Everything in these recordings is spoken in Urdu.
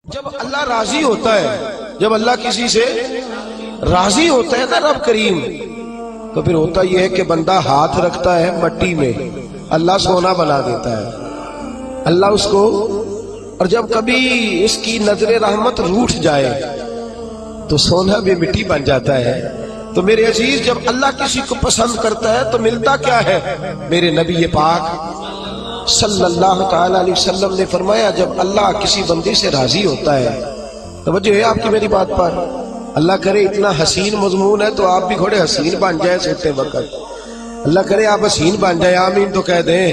جب اللہ راضی ہوتا ہے، جب اللہ کسی سے راضی ہوتا ہے نا رب کریم، تو پھر ہوتا یہ ہے کہ بندہ ہاتھ رکھتا ہے مٹی میں، اللہ سونا بنا دیتا ہے اللہ اس کو۔ اور جب کبھی اس کی نظر رحمت روٹھ جائے تو سونا بھی مٹی بن جاتا ہے۔ تو میرے عزیز، جب اللہ کسی کو پسند کرتا ہے تو ملتا کیا ہے؟ میرے نبی پاک صلی اللہ تعالی علیہ وسلم نے فرمایا، جب اللہ کسی بندے سے راضی ہوتا ہے، توجہ ہے آپ کی میری بات پر، اللہ کرے اتنا حسین مضمون ہے تو آپ بھی تھوڑے حسین بن جائے سوتے وقت، اللہ کرے آپ حسین بن جائے، آمین تو کہہ دیں،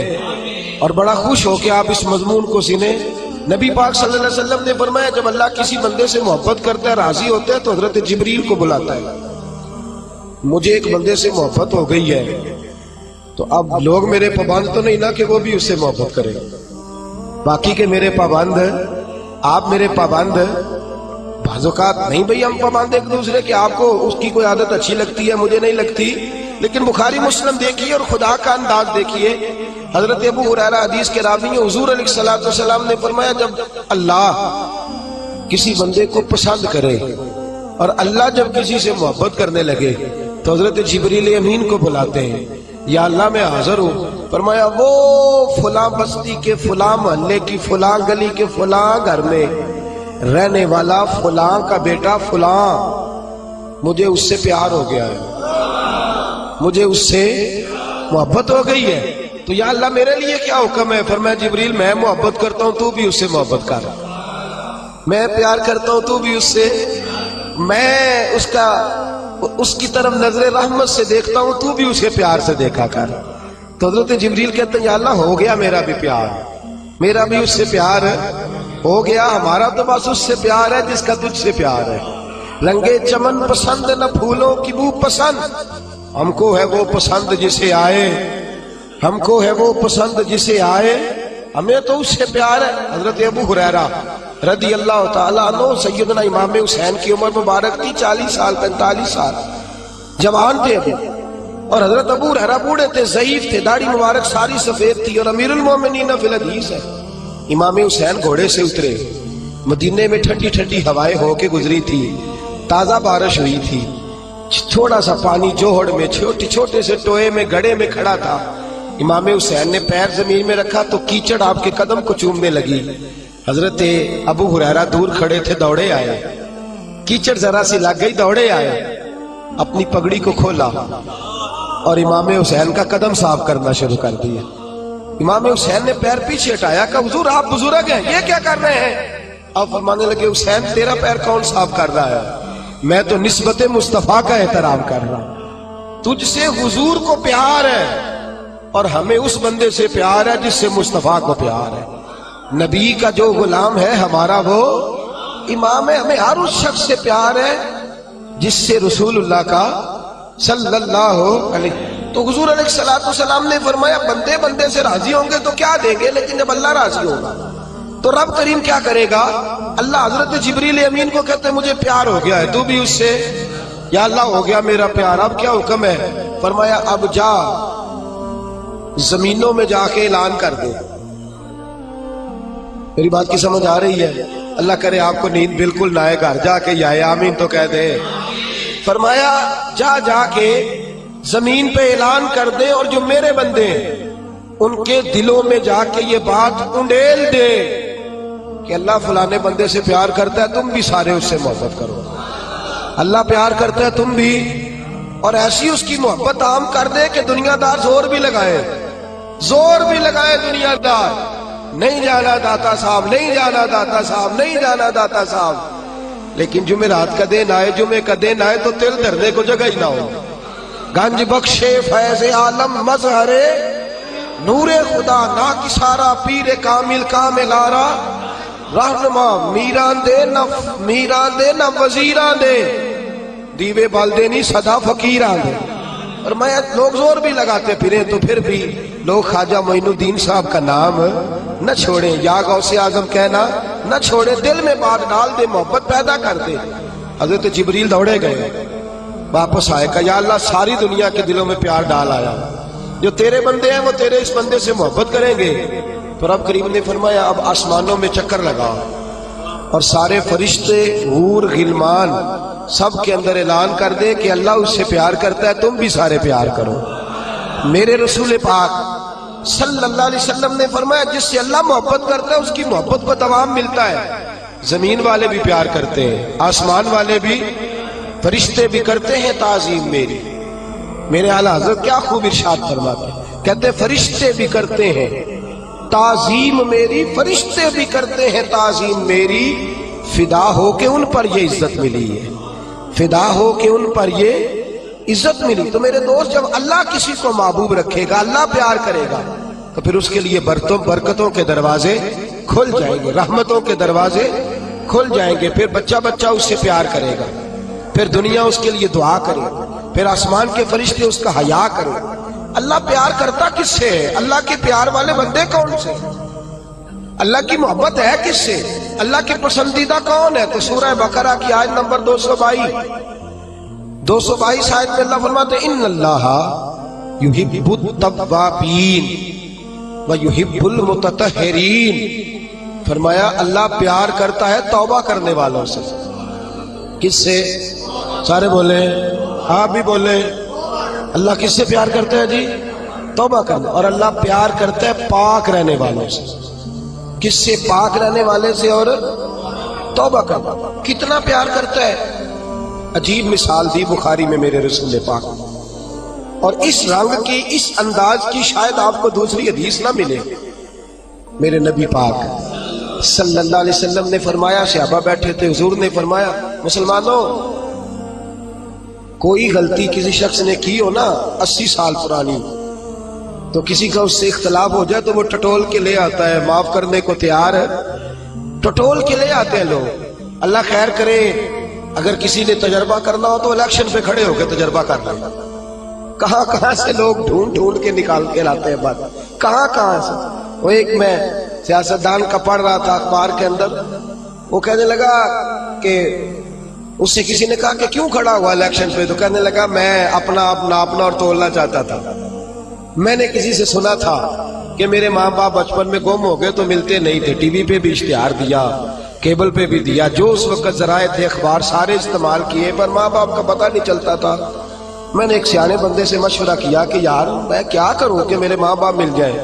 اور بڑا خوش ہو کہ آپ اس مضمون کو سنیں۔ نبی پاک صلی اللہ علیہ وسلم نے فرمایا، جب اللہ کسی بندے سے محبت کرتا ہے، راضی ہوتا ہے، تو حضرت جبریل کو بلاتا ہے۔ مجھے ایک بندے سے محبت ہو گئی ہے، تو اب لوگ میرے پابند تو نہیں نا کہ وہ بھی اس سے محبت کرے، باقی کے میرے پابند، آپ میرے پابند، بعض اوقات نہیں بھئی ہم پابند ایک دوسرے کے، آپ کو اس کی کوئی عادت اچھی لگتی ہے، مجھے نہیں لگتی، لیکن بخاری مسلم دیکھیے اور خدا کا انداز دیکھیے۔ حضرت ابو ہریرہ حدیث کے راوی ہیں، حضور علیہ الصلوۃ والسلام نے فرمایا، جب اللہ کسی بندے کو پسند کرے اور اللہ جب کسی سے محبت کرنے لگے تو حضرت جبریل امین کو بلاتے ہیں، یا اللہ میں حاضر ہوں۔ فرمایا، وہ فلاں بستی کے فلاں محلے کی فلاں گلی کے فلاں گھر میں رہنے والا فلاں کا بیٹا فلاں، مجھے اس سے پیار ہو گیا ہے، مجھے اس سے محبت ہو گئی ہے، تو یا اللہ میرے لیے کیا حکم ہے؟ فرمایا، جبریل میں محبت کرتا ہوں، تو بھی اس سے محبت کر، میں پیار کرتا ہوں، تو بھی اس سے، میں اس کی طرف نظر رحمت سے دیکھتا ہوں، تو بھی اسے پیار سے دیکھا کر۔ تو حضرت جبریل کہتے ہیں، یا اللہ ہو گیا میرا بھی پیار، میرا بھی اس سے پیار ہو گیا، ہمارا تو بس اس سے پیار ہے جس کا تجھ سے پیار ہے۔ رنگے چمن پسند نہ پھولوں کی بو پسند، ہم کو ہے وہ پسند جسے آئے، ہم کو ہے وہ پسند جسے آئے، ہمیں تو اس سے پیار ہے۔ حضرت ابو ہریرہ رضی اللہ تعالیٰ عنہ، سیدنا امام حسین کی عمر مبارک تھی 40 سال 45 سال، جوان تھے ابھی، اور حضرت ابو ہریرہ بوڑھے تھے، ضعیف تھے، داڑھی مبارک ساری سفید تھی، اور امیر المومنین فی الحدیث ہے۔ امام حسین گھوڑے سے اترے، مدینے میں ٹھنڈی ٹھنڈی ہوائیں ہو کے گزری تھی، تازہ بارش ہوئی تھی، تھوڑا سا پانی جوہڑ میں چھوٹے سے ٹوئے میں گڑھے میں کھڑا تھا۔ امام حسین نے پیر زمین میں رکھا تو کیچڑ آپ کے قدم کو چومنے لگی۔ حضرت ابو ہریرہ دور کھڑے تھے، دوڑے آئے، کیچڑ ذرا سی لگ گئی، دوڑے آئے، اپنی پگڑی کو کھولا اور امام حسین کا قدم صاف کرنا شروع کر دیا۔ امام حسین نے پیر پیچھے ہٹایا کہ حضور آپ بزرگ ہیں، یہ کیا کر رہے ہیں؟ اب فرمانے لگے، حسین تیرا پیر کون صاف کر رہا ہے؟ میں تو نسبت مصطفیٰ کا احترام کر رہا ہوں، تجھ سے حضور کو پیار ہے اور ہمیں اس بندے سے پیار ہے جس سے مصطفیٰ کو پیار ہے۔ نبی کا جو غلام ہے ہمارا وہ امام ہے، ہمیں ہر اس شخص سے پیار ہے جس سے رسول اللہ کا صلی اللہ علیہ۔ تو حضور علیہ السلام نے فرمایا، بندے بندے سے راضی ہوں گے تو کیا دیں گے، لیکن جب اللہ راضی ہوگا تو رب کریم کیا کرے گا؟ اللہ حضرت جبریل امین کو کہتے ہیں، مجھے پیار ہو گیا ہے، تو بھی اس سے، یا اللہ ہو گیا میرا پیار، اب کیا حکم ہے؟ فرمایا، اب جا زمینوں میں جا کے اعلان کر دے۔ میری بات کی سمجھ آ رہی ہے؟ اللہ کرے آپ کو نیند بالکل نہ آئے، گھر جا کے یا آمین تو کہہ دے۔ فرمایا، جا کے زمین پہ اعلان کر دے، اور جو میرے بندے ان کے دلوں میں جا کے یہ بات انڈیل دے کہ اللہ فلانے بندے سے پیار کرتا ہے، تم بھی سارے اس سے محبت کرو، اللہ پیار کرتا ہے تم بھی، اور ایسی اس کی محبت عام کر دے کہ دنیا دار زور بھی لگائے دنیا دار، نہیں جانا داتا صاحب، نہیں جانا داتا صاحب، نہیں جانا داتا صاحب، لیکن جمعرات کا دن آئے، جمعے کا دن آئے تو تل دھرنے کو جگہ ہی نہ ہو۔ گنج بخشے فیض عالم مظہر نور خدا نا کسارا، پیر کامل کامل آرا، رہنما میران دے نہ وزیران دے، دیوے بالدے نہیں صدا فقیران دے۔ اور میں لوگ زور بھی لگاتے پھریں تو پھر بھی لوگ خواجہ معین الدین صاحب کا نام نہ چھوڑیں، یا غوث اعظم کہنا نہ چھوڑیں، دل میں بات ڈال دے، محبت پیدا کر دے۔ حضرت جبریل دوڑے گئے، واپس آئے، کہ یا اللہ ساری دنیا کے دلوں میں پیار ڈال آیا، جو تیرے بندے ہیں وہ تیرے اس بندے سے محبت کریں گے۔ تو رب کریم نے فرمایا، اب آسمانوں میں چکر لگاؤ، اور سارے فرشتے حور غلمان سب کے اندر اعلان کر دے کہ اللہ اس سے پیار کرتا ہے، تم بھی سارے پیار کرو۔ میرے رسول پاک صلی اللہ علیہ وسلم نے فرمایا جس سے اللہ محبت کرتا ہے اس کی محبت کو دوام ملتا ہے۔ زمین والے بھی پیار کرتے ہیں، آسمان والے بھی، فرشتے بھی کرتے ہیں تعظیم میری۔ میرے اعلیٰ حضرت کیا خوب ارشاد فرماتے ہیں، کہتے ہیں فرشتے بھی کرتے ہیں تعظیم میری، فرشتے بھی کرتے ہیں تعظیم میری، فدا ہو کے ان پر یہ عزت ملی ہے، فدا ہو کے ان پر یہ عزت ملی۔ تو میرے دوست جب اللہ کسی کو محبوب رکھے گا، اللہ پیار کرے گا، تو پھر اس کے لیے برکتوں کے دروازے کھل جائیں گے، رحمتوں کے دروازے کھل جائیں گے، پھر بچہ بچہ اس سے پیار کرے گا، پھر دنیا اس کے لیے دعا کرے گا، پھر آسمان کے فرشتے اس کا حیا کرے گا۔ اللہ پیار کرتا کس سے ہے؟ اللہ کے پیار والے بندے کون سے؟ اللہ کی محبت ہے کس سے؟ اللہ کے پسندیدہ کون ہے؟ تو سورہ بقرہ کی آیت نمبر 222 آیت میں اللہ فرماتے ہیں ان اللہ یحب التوابین ویحب المتطہرین۔ فرمایا اللہ پیار کرتا ہے توبہ کرنے والوں سے۔ کس سے؟ سارے بولیں، آپ بھی بولیں، اللہ کس سے پیار کرتا ہے جی؟ توبہ کرنا۔ اور اللہ پیار کرتا ہے پاک رہنے والوں سے۔ کس سے؟ پاک رہنے والے سے اور توبہ کرنا۔ کتنا پیار کرتا ہے؟ عجیب مثال دی بخاری میں میرے رسول پاک، اور اس رنگ کی، اس انداز کی شاید آپ کو دوسری حدیث نہ ملے۔ میرے نبی پاک صلی اللہ علیہ وسلم نے فرمایا، صحابہ بیٹھے تھے، حضور نے فرمایا مسلمانوں کوئی غلطی کسی شخص نے کی ہو نا 80 سال پرانی، تو کسی کا اس سے اختلاف ہو جائے تو وہ ٹٹول کے لے آتا ہے، معاف کرنے کو تیار ہے، ٹٹول کے لے آتے ہیں لوگ۔ اللہ خیر کرے، اگر کسی نے تجربہ کرنا ہو تو الیکشن پہ کھڑے ہو کے تجربہ کر لیں، کہاں کہاں سے لوگ ڈھونڈ کے نکال کے لاتے ہیں بات، کہاں سے۔ وہ ایک میں سیاستدان کا پڑھ رہا تھا اخبار کے اندر، وہ کہنے لگا کہ اس سے کسی نے کہا کہ کیوں کھڑا ہوا الیکشن پہ؟ تو کہنے لگا میں اپنا آپ ناپنا اور تولنا چاہتا تھا۔ میں نے کسی سے سنا تھا کہ میرے ماں باپ بچپن میں گم ہو گئے تو ملتے نہیں تھے، ٹی وی پہ بھی اشتہار دیا، کیبل پہ بھی دیا، جو اس وقت ذرائع تھے اخبار سارے استعمال کیے، پر ماں باپ کا پتہ نہیں چلتا تھا۔ میں نے ایک سیانے بندے سے مشورہ کیا کہ یار میں کیا کروں کہ میرے ماں باپ مل جائیں؟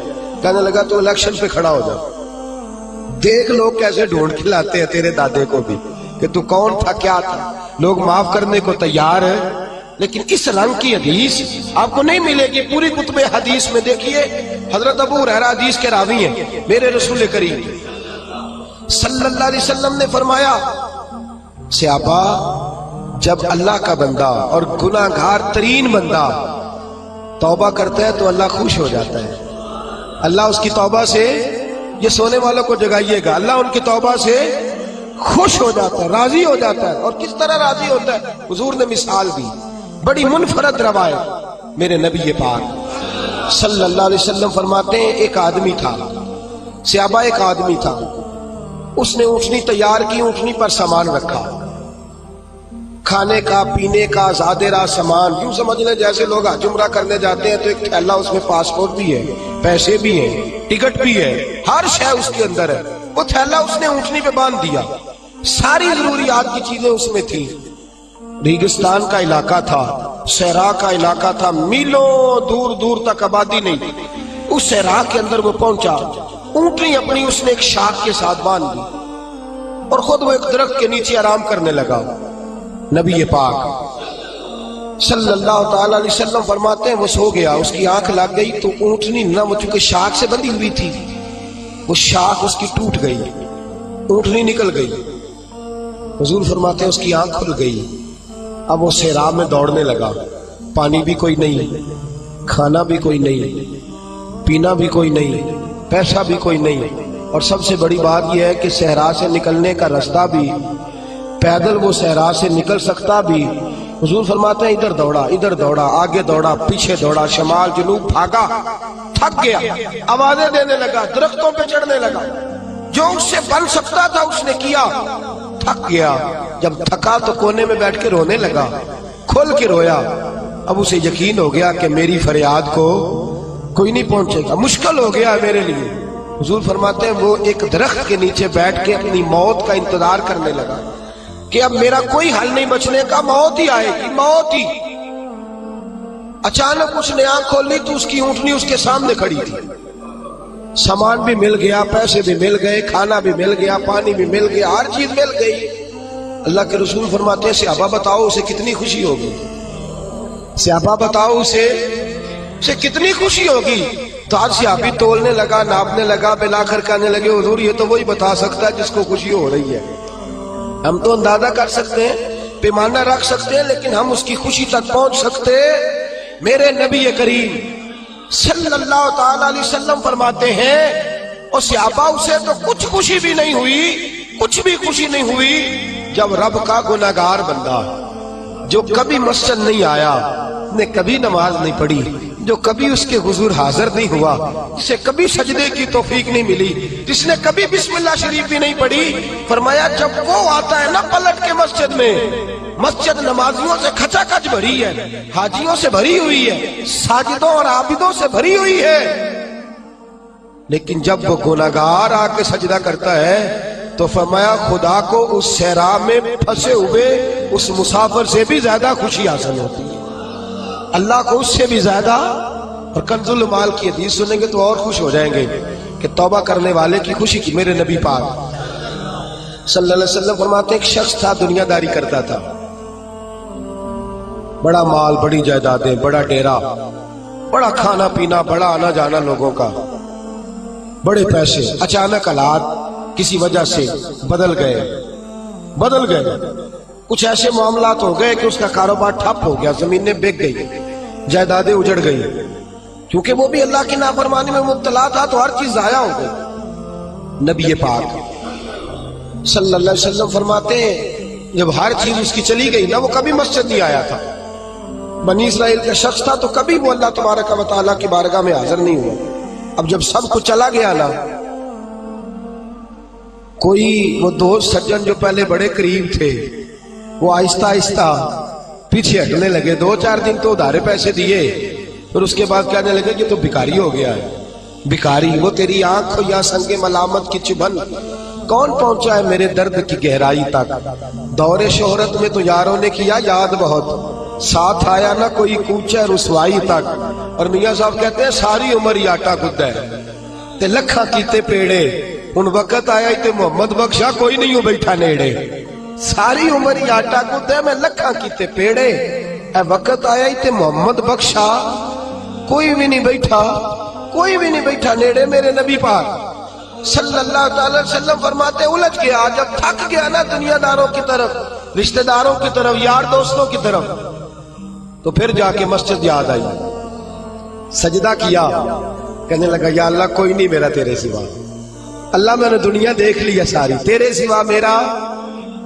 کہنے لگا تو الیکشن پہ کھڑا ہو جا، دیکھ لوگ کیسے ڈھونڈ کے لاتے ہیں تیرے دادے کو بھی کہ تو کون تھا، کیا تھا۔ لوگ معاف کرنے کو تیار ہے، لیکن اس رنگ کی حدیث آپ کو نہیں ملے گی پوری کتب حدیث میں۔ دیکھیے حضرت ابو ہریرہ حدیث کے راوی ہیں، میرے رسول کریم صلی اللہ علیہ وسلم نے فرمایا صحابہ جب اللہ کا بندہ اور گناہ گار ترین بندہ توبہ کرتا ہے تو اللہ خوش ہو جاتا ہے، اللہ اس کی توبہ سے، یہ سونے والوں کو جگائیے گا، اللہ ان کی توبہ سے خوش ہو جاتا ہے، راضی ہو جاتا ہے۔ اور کس طرح راضی ہوتا ہے؟ حضور نے مثال دی، بڑی منفرد روایت، میرے نبی پاک صلی اللہ علیہ وسلم فرماتے ہیں ایک آدمی تھا، صحابہ ایک آدمی تھا، اس نے اونٹنی تیار کی، اونٹنی پر سامان رکھا، کھانے کا پینے کا زیادہ راہ سامان، یوں سمجھ لیں جیسے لوگ حج عمرہ کرنے جاتے ہیں تو ایک تھیلا، اس میں پاسپورٹ بھی ہے، پیسے بھی ہیں، ٹکٹ بھی ہے، ہر شے اس کے اندر ہے۔ وہ تھیلا اس نے اونٹنی پہ باندھ دیا، ساری ضروریات کی چیزیں اس میں تھی۔ ریگستان کا علاقہ تھا، صحرا کا علاقہ تھا، میلوں دور دور تک آبادی نہیں، اس صحرا کے اندر وہ پہنچا، اونٹنی اپنی اس نے ایک شاخ کے ساتھ باندھ دی اور خود وہ ایک درخت کے نیچے آرام کرنے لگا۔ نبی پاک صلی اللہ تعالی علیہ وسلم فرماتے ہیں وہ سو گیا، اس کی آنکھ لگ گئی تو اونٹنی نہ، وہ چونکہ شاخ سے بندھی ہوئی تھی، وہ شاخ اس کی ٹوٹ گئی، اونٹنی نکل گئی۔ حضور فرماتے ہیں اس کی آنکھ کھل گئی، اب وہ صحرا میں دوڑنے لگا، پانی بھی کوئی نہیں، کھانا بھی کوئی نہیں، پینا بھی کوئی نہیں، پیسہ بھی کوئی نہیں، اور سب سے بڑی بات یہ ہے کہ صحرا سے نکلنے کا رستہ بھی، پیدل وہ صحرا سے نکل سکتا بھی۔ حضور فرماتے ہیں ادھر دوڑا، آگے دوڑا، پیچھے دوڑا، شمال جنوب بھاگا، تھک گیا، آوازیں دینے لگا، درختوں پہ چڑھنے لگا، جو اس سے بن سکتا تھا اس نے کیا، تھک گیا۔ جب تھکا تو کونے میں بیٹھ کے رونے لگا، کھول کے رویا۔ اب اسے یقین ہو گیا کہ میری فریاد کو کوئی نہیں پہنچے گا، مشکل ہو گیا میرے لیے، حضور فرماتے ہیں وہ ایک درخت کے نیچے بیٹھ کے اپنی موت کا انتظار کرنے لگا کہ اب میرا کوئی حل نہیں بچنے کا، موت ہی آئے گی، موت ہی۔ اچانک اس نے آنکھ کھولی تو اس کی اونٹنی اس کے سامنے کھڑی تھی، سامان بھی مل گیا، پیسے بھی مل گئے، کھانا بھی مل گیا، پانی بھی مل گیا، ہر چیز مل گئی۔ اللہ کے رسول فرماتے ہیں صحابہ بتاؤ اسے کتنی خوشی ہوگی، صحابہ بتاؤ اسے کتنی خوشی ہوگی۔ تو آج صحابی تولنے لگا، ناپنے لگا، بلاخر کہنے لگے حضور یہ تو وہی بتا سکتا ہے جس کو خوشی ہو رہی ہے، ہم تو اندازہ کر سکتے ہیں، پیمانہ رکھ سکتے ہیں، لیکن ہم اس کی خوشی تک پہنچ سکتے۔ میرے نبی کریم صلی اللہ تعالی علیہ وسلم فرماتے ہیں اور صحابہ اسے تو کچھ خوشی بھی نہیں ہوئی، کچھ بھی خوشی نہیں ہوئی جب رب کا گناہگار بندہ جو کبھی مسجد نہیں آیا، نے کبھی نماز نہیں پڑھی، جو کبھی اس کے حضور حاضر نہیں ہوا، جسے کبھی سجدے کی توفیق نہیں ملی، جس نے کبھی بسم اللہ شریف بھی نہیں پڑھی، فرمایا جب وہ آتا ہے نا پلٹ کے مسجد میں، مسجد نمازیوں سے کھچا کھچ بھری ہے، حاجیوں سے بھری ہوئی ہے، ساجدوں اور عابدوں سے بھری ہوئی ہے، لیکن جب وہ گناہگار آ کے سجدہ کرتا ہے تو فرمایا خدا کو اس صحرا میں پھنسے ہوئے اس مسافر سے بھی زیادہ خوشی حاصل ہوتی ہے، اللہ کو اس سے بھی زیادہ۔ اور کنز المال کی حدیث سنیں گے تو اور خوش ہو جائیں گے کہ توبہ کرنے والے کی خوشی کی۔ میرے نبی پاک صلی اللہ علیہ وسلم فرماتے ہیں ایک شخص تھا، دنیا داری کرتا تھا، بڑا مال، بڑی جائیدادیں، بڑا ڈیرا، بڑا کھانا پینا، بڑا آنا جانا لوگوں کا، بڑے پیسے۔ اچانک حالات کسی وجہ سے بدل گئے، کچھ ایسے معاملات ہو گئے کہ اس کا کاروبار ٹھپ ہو گیا، زمینیں بک گئی، جائیدادیں اجڑ گئی، کیونکہ وہ بھی اللہ کی نافرمانی میں مبتلا تھا تو ہر چیز ضائع ہو گئی۔ نبی پاک صلی اللہ علیہ وسلم فرماتے ہیں جب ہر چیز اس کی چلی گئی نا، وہ کبھی مسجد نہیں آیا تھا، بنی اسرائیل کا شخص تھا، تو کبھی وہ اللہ تبارک و تعالیٰ کی بارگاہ میں حاضر نہیں ہوا۔ اب جب سب کچھ چلا گیا نا، کوئی وہ دوست سجن جو پہلے بڑے قریب تھے وہ آہستہ آہستہ پیچھے ہٹنے لگے، 2-4 دن تو ادھارے پیسے دیے، پھر اس کے بعد کہنے لگے کہ تو بھکاری ہو گیا ہے، بھکاری، وہ تیری آنکھ یا سنگ ملامت کی چبھن کون پہنچا ہے میرے درد کی گہرائی تک، دور شہرت میں تو یاروں نے کیا یاد بہت، ساتھ آیا نہ کوئی کوچہ رسوائی تک۔ اور میاں صاحب کہتے ہیں ساری عمر ہی آٹا گدا ہے تے لکھاں کیتے پیڑے، ان وقت آیا تے محمد بخشا کوئی نہیں ہو بیٹھا نیڑے، ساری عمر ہی آٹا گدا ہے میں لکھاں کیتے پیڑے، اے وقت آیا تے محمد بخشا کوئی بھی نہیں بیٹھا نیڑے۔ میرے نبی پاک صلی اللہ تعالی وسلم فرماتے الجھ گیا، جب تھک گیا نا دنیا داروں کی طرف، رشتہ داروں کی طرف، یار دوستوں کی طرف، تو پھر جا کے مسجد یاد آئی، سجدہ کیا، کہنے لگا یا اللہ کوئی نہیں میرا تیرے سوا، اللہ میں نے دنیا دیکھ لیا ساری، تیرے سوا میرا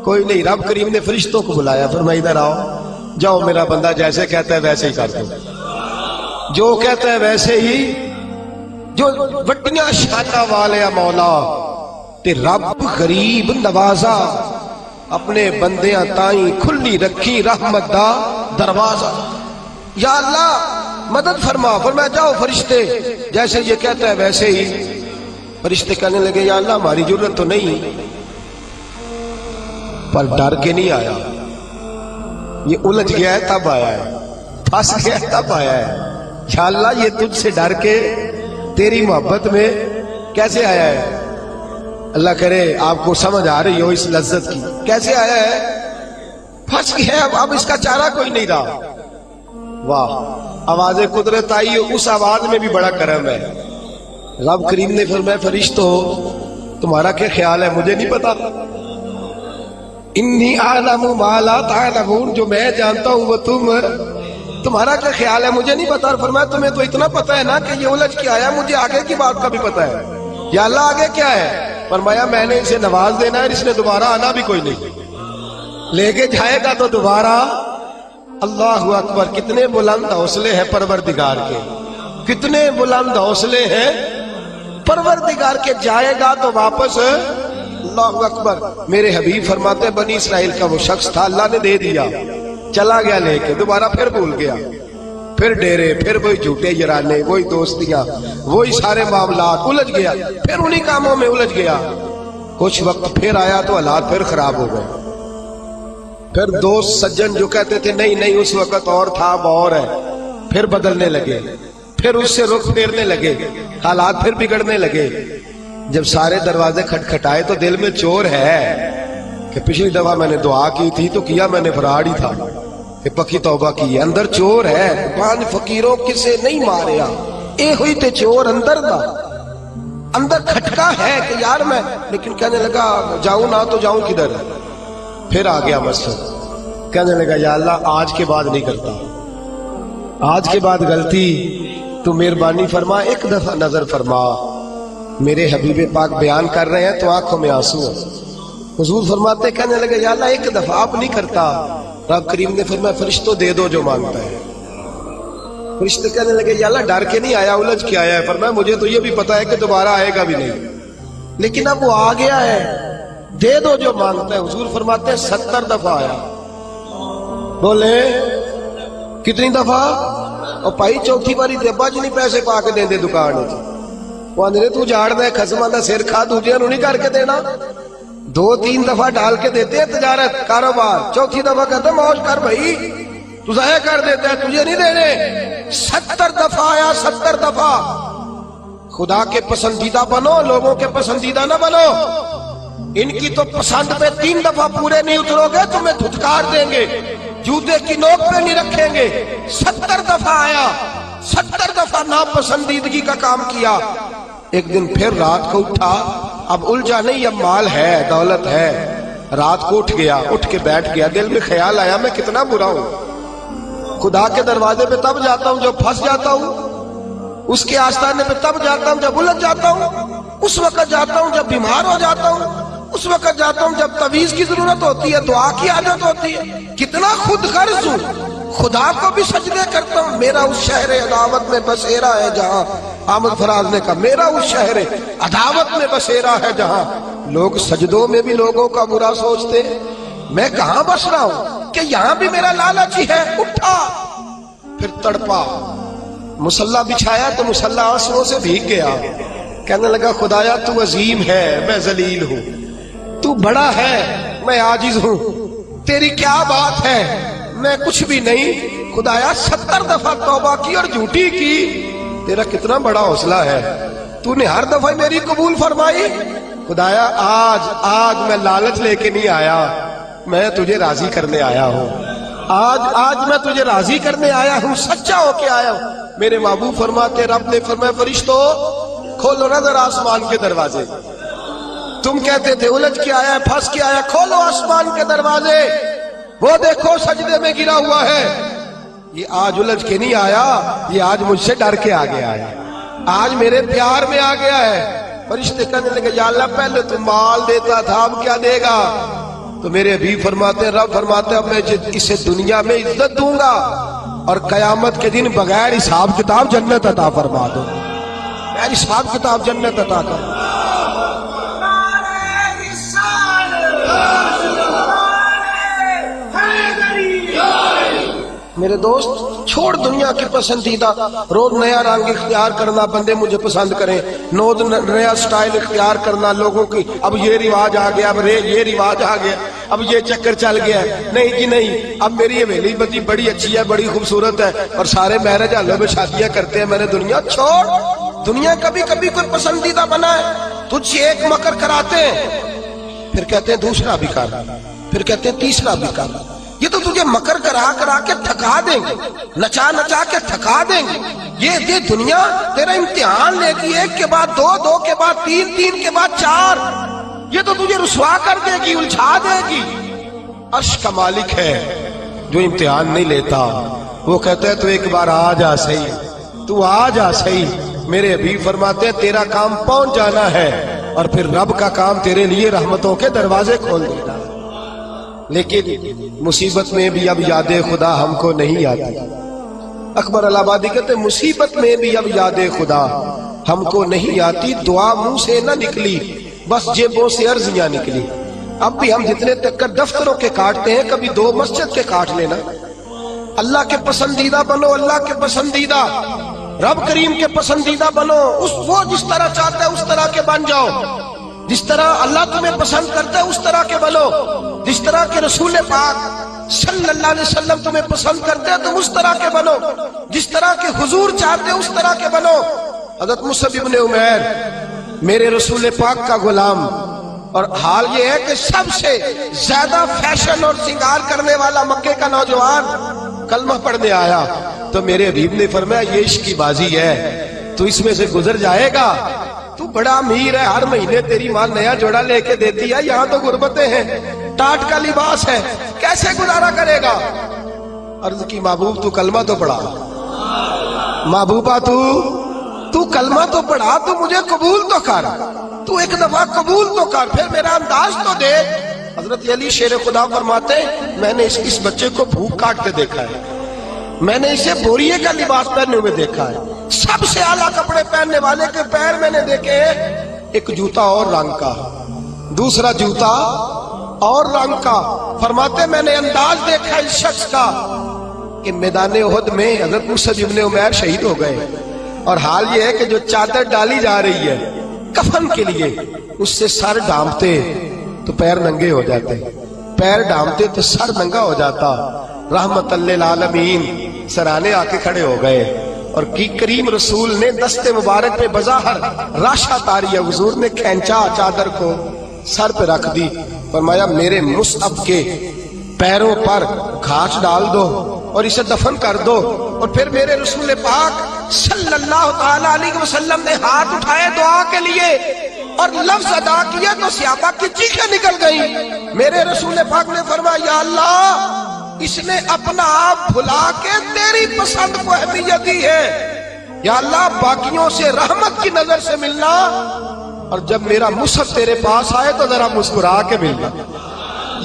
کوئی نہیں۔ رب کریم نے فرشتوں کو بلایا، فرمایا ادھر آؤ، جاؤ میرا بندہ جیسے کہتا ہے ویسے ہی کر دو، جو کہتا ہے ویسے ہی، جو وٹیاں شانہ والے مولا تے رب غریب نوازا، اپنے بندیاں تائیں کھلی رکھی رحمت دا دروازہ، یا اللہ مدد فرما۔ فرمایا جاؤ فرشتے جیسے یہ کہتا ہے ویسے ہی۔ فرشتے کہنے لگے یا اللہ ہماری ضرورت تو نہیں، پر ڈر کے نہیں آیا، یہ الجھ گیا ہے تب آیا ہے، پھنس گیا ہے تب آیا ہے، یا اللہ یہ تجھ سے ڈر کے تیری محبت میں کیسے آیا ہے؟ اللہ کرے آپ کو سمجھ آ رہی ہو اس لذت کی، کیسے آیا ہے؟ پھنس گیا ہے، اب اس کا چارہ کوئی نہیں رہا۔ واہ، آواز قدرت آئی، اس آواز میں بھی بڑا کرم ہے۔ رب کریم نے فرمایا فرشتو تمہارا کیا خیال ہے مجھے نہیں پتا، انی اعلم ما لا تعلمون، جو میں جانتا ہوں وہ تمہارا کیا خیال ہے مجھے نہیں پتا۔ اور فرمایا تمہیں تو اتنا پتا ہے نا کہ یہ الجھ کے آیا، مجھے آگے کی بات کا بھی پتا ہے، یا اللہ آگے کیا ہے؟ فرمایا میں نے اسے نواز دینا ہے، اس نے دوبارہ آنا بھی کوئی نہیں، لے کے جائے گا تو دوبارہ۔ اللہ اکبر، کتنے بلند حوصلے ہیں پروردگار کے، کتنے بلند حوصلے ہیں پروردگار کے، جائے گا تو واپس۔ اللہ اکبر، میرے حبیب فرماتے ہیں بنی اسرائیل کا وہ شخص تھا، اللہ نے دے دیا، چلا گیا لے کے، دوبارہ پھر بھول گیا، پھر ڈیرے، پھر وہی جھوٹے یارانے، وہی دوستیاں، وہی سارے معاملات، الجھ گیا، پھر انہی کاموں میں الجھ گیا۔ کچھ وقت پھر آیا تو حالات پھر خراب ہو گئے۔ پھر دوست سجن جو کہتے تھے نہیں نہیں اس وقت اور تھا اب اور ہے، پھر بدلنے لگے، پھر اس سے رخ پھیرنے لگے، حالات پھر بگڑنے لگے۔ جب سارے دروازے کھٹکھٹائے تو دل میں چور ہے کہ پچھلی دفعہ میں نے دعا کی تھی تو کیا میں نے فراڈ ہی تھا، کہ پکی توبہ کی ہے، اندر چور ہے۔ 5 فقیروں کسے نہیں ماریا، اے ہوئی تے چور اندر دا، اندر کھٹکا ہے کہ یار میں، لیکن کہنے لگا جاؤں نہ تو جاؤں کدھر۔ پھر آ گیا مسجد، کہنے لگا یا اللہ آج کے بعد نہیں کرتا، آج کے بعد غلطی تو مہربانی فرما، ایک دفعہ نظر فرما۔ میرے حبیب پاک بیان کر رہے ہیں تو آنکھوں میں آنسو ہیں۔ حضور فرماتے کہنے لگے یا اللہ ایک دفعہ آپ نہیں کرتا۔ رب کریم نے فرمایا فرشتوں دے دو جو مانگتا ہے۔ فرشتے کہنے لگے یا اللہ ڈر کے نہیں آیا، الجھ کے آیا ہے۔ فرمایا مجھے تو یہ بھی پتا ہے کہ دوبارہ آئے گا بھی نہیں، لیکن اب وہ آ گیا ہے، دے دو جو مانگتا ہے۔ حضور فرماتے ہیں 70 دفعہ آیا۔ بولے کتنی دفعہ؟ اور پائی چوتھی باری دبا جی نہیں پیسے پا کے دیں دے دکان ہے، وہ اندرے تو جاڑ دے خسمہ دا سر کھا دوجے انہوں نہیں کر کے دینا۔ 2-3 دفعہ ڈال کے دیتے ہیں تجارت کاروبار، چوتھی دفعہ کہتے ہیں موج کر بھائی تو ضائع کر دیتے ہیں، تجھے نہیں دینے۔ 70 دفعہ آیا، 70 دفعہ۔ خدا کے پسندیدہ بنو، لوگوں کے پسندیدہ نہ بنو۔ ان کی تو پسند پہ 3 دفعہ پورے نہیں اترو گے تمہیں دھتکار دیں گے، جوتے کی نوک پہ نہیں رکھیں گے۔ 70 دفعہ آیا، 70 دفعہ ناپسندیدگی کا کام کیا۔ ایک دن پھر رات کو اٹھا، اب الجھا نہیں، اب مال ہے، دولت ہے۔ رات کو اٹھ گیا، اٹھ کے بیٹھ گیا، دل میں خیال آیا میں کتنا برا ہوں، خدا کے دروازے پہ تب جاتا ہوں جب پھنس جاتا ہوں، اس کے آستانے پہ تب جاتا ہوں جب الجھ جاتا ہوں، اس وقت جاتا ہوں جب بیمار ہو جاتا ہوں، اس وقت جاتا ہوں جب تعویذ کی ضرورت ہوتی ہے، دعا کی عادت ہوتی ہے۔ کتنا خود غرض ہوں، خدا کو بھی سجدے کرتا ہوں۔ میرا اس شہر عداوت میں بسیرا ہے جہاں، احمد فراز نے کہا میرا اس شہر عداوت میں بسیرا ہے جہاں، لوگ سجدوں میں بھی لوگوں کا برا سوچتے، میں کہاں بس رہا ہوں کہ یہاں بھی میرا لالچ ہی ہے۔ اٹھا، پھر تڑپا، مصلی بچھایا تو مصلی آنسوؤں سے بھیگ گیا۔ کہنے لگا خدایا تو عظیم ہے، میں ذلیل ہوں، تو بڑا ہے، میں عاجز ہوں، تیری کیا بات ہے، میں کچھ بھی نہیں۔ خدایا 70 دفعہ توبہ کی اور جھوٹی کی، تیرا کتنا بڑا حوصلہ ہے، تو نے ہر دفعہ میری قبول فرمائی۔ خدایا آج میں لالچ لے کے نہیں آیا، میں تجھے راضی کرنے آیا ہوں، آج میں تجھے راضی کرنے آیا ہوں، سچا ہو کے آیا ہوں۔ میرے محبوب فرماتے، رب نے فرمایا فرشتوں کھولو نا ذرا آسمان کے دروازے، تم کہتے تھے الجھ کے آیا ہے، پھنس کے آیا، کھولو آسمان کے دروازے، وہ دیکھو سجدے میں گرا ہوا ہے۔ یہ آج الجھ کے نہیں آیا، یہ آج مجھ سے ڈر کے آ گیا ہے، آج میرے پیار میں آ گیا ہے۔ فرشتے کہنے لگے یا اللہ پہلے تو مال دیتا تھا، اب کیا دے گا؟ تو میرے حبیب فرماتے ہیں، رب فرماتے ہیں اب میں اسے دنیا میں عزت دوں گا اور قیامت کے دن بغیر حساب کتاب جنت عطا فرما دوں، بغیر حساب کتاب جنت عطا کر۔ میرے دوست چھوڑ دنیا کی پسندیدہ، روز نیا رنگ اختیار کرنا، بندے مجھے پسند کریں، روز نیا سٹائل اختیار کرنا لوگوں کی، اب یہ رواج آ گیا، اب یہ رواج آ گیا، اب یہ چکر چل گیا۔ نہیں جی نہیں، اب میری حویلی بڑی اچھی ہے، بڑی خوبصورت ہے اور سارے میرج ہالوں میں شادیاں کرتے ہیں، میں نے دنیا چھوڑ۔ دنیا کبھی کبھی کوئی پسندیدہ بنا ہے، تجھ سے ایک مکر کراتے ہیں، پھر کہتے ہیں دوسرا بھی کر، پھر کہتے ہیں تیسرا بھی کر۔ یہ تو تجھے مکر کرا کے تھکا دیں گے، نچا کے تھکا دیں گے۔ یہ دنیا تیرا امتحان لے گی، 1 کے بعد 2، 2 کے بعد 3، 3 کے بعد 4۔ یہ تو تجھے رسوا کر دے گی، الجھا دے گی۔ عرش کا مالک ہے جو امتحان نہیں لیتا، وہ کہتا ہے تو ایک بار آ جا صحیح، تو آ جا صحیح۔ میرے حبیب فرماتے ہیں تیرا کام پہنچ جانا ہے اور پھر رب کا کام تیرے لیے رحمتوں کے دروازے کھول دینا۔ لیکن مصیبت میں بھی اب یاد خدا ہم کو نہیں آتی۔ اکبر الہ آبادی کہتے مصیبت میں بھی اب یاد خدا ہم کو نہیں آتی، دعا منہ سے نہ نکلی، بس جیبوں سے عرضیاں نکلی۔ اب بھی ہم جتنے تک دفتروں کے کاٹتے ہیں، کبھی 2 مسجد کے کاٹ لینا، اللہ کے پسندیدہ بنو، اللہ کے پسندیدہ، رب کریم کے پسندیدہ بنو، وہ جس طرح چاہتا ہے اس طرح کے بن جاؤ، جس طرح اللہ تمہیں پسند کرتا ہے اس طرح کے بنو، جس طرح کے رسول پاک صلی اللہ علیہ وسلم تمہیں پسند کرتے ہیں تم اس طرح کے بنو، جس طرح کے حضور چاہتے ہیں اس طرح کے بنو۔ حضرت مصعب ابن عمیر میرے رسول پاک کا غلام، اور حال یہ ہے کہ سب سے زیادہ فیشن اور سنگار کرنے والا مکے کا نوجوان کلمہ پڑھنے آیا تو میرے حبیب نے فرمایا یہ عشق کی بازی ہے، تو اس میں سے گزر جائے گا، تو بڑا امیر ہے، ہر مہینے تیری ماں نیا جوڑا لے کے دیتی ہے، یہاں تو غربتیں ہیں، ٹاٹ کا لباس ہے، کیسے گزارا کرے گا؟ عرض کی محبوب تو کلمہ تو پڑھا، محبوبہ تو کلمہ تو پڑھا، تو مجھے قبول تو کر، تو ایک دفعہ قبول تو کر، پھر میرا انداز تو دے۔ حضرت علی شیر خدا فرماتے میں نے اس بچے کو بھوک کاٹتے دیکھا ہے، میں نے اسے بوریے کا لباس پہننے ہوئے دیکھا ہے، سب سے اعلیٰ کپڑے پہننے والے کے پیر میں نے دیکھے، ایک جوتا اور رنگ کا، دوسرا جوتا اور رنگ کا۔ فرماتے میں نے انداز دیکھا اس شخص کا کہ میدان احد میں حضرت مصعب ابن عمیر شہید ہو گئے، اور حال یہ ہے کہ جو چادر ڈالی جا رہی ہے کفن کے لیے، اس سے سر ڈھانپتے تو پیر ننگے ہو جاتے، پیر ڈھانپتے تو سر ننگا ہو جاتا۔ رحمت للعالمین سرانے آ کے کھڑے ہو گئے، اور کی کریم رسول نے دست مبارک پہ بظاہر راشا تاری، حضور نے کھینچا چادر کو، سر پہ رکھ دی، فرمایا میرے مصعب کے پیروں پر گھاس ڈال دو اور اسے دفن کر دو۔ اور پھر میرے رسول پاک صلی اللہ تعالی علیہ وسلم نے ہاتھ اٹھائے دعا کے لیے اور لفظ ادا کیا تو صحابہ کی چیخیں نکل گئی۔ میرے رسول پاک نے فرمایا یا اللہ اس نے اپنا آپ بھلا کے تیری پسند کو اہمیت دی ہے، یا اللہ باقیوں سے رحمت کی نظر سے ملنا، اور جب میرا مصعب تیرے پاس آئے تو ذرا مسکرا کے ملنا،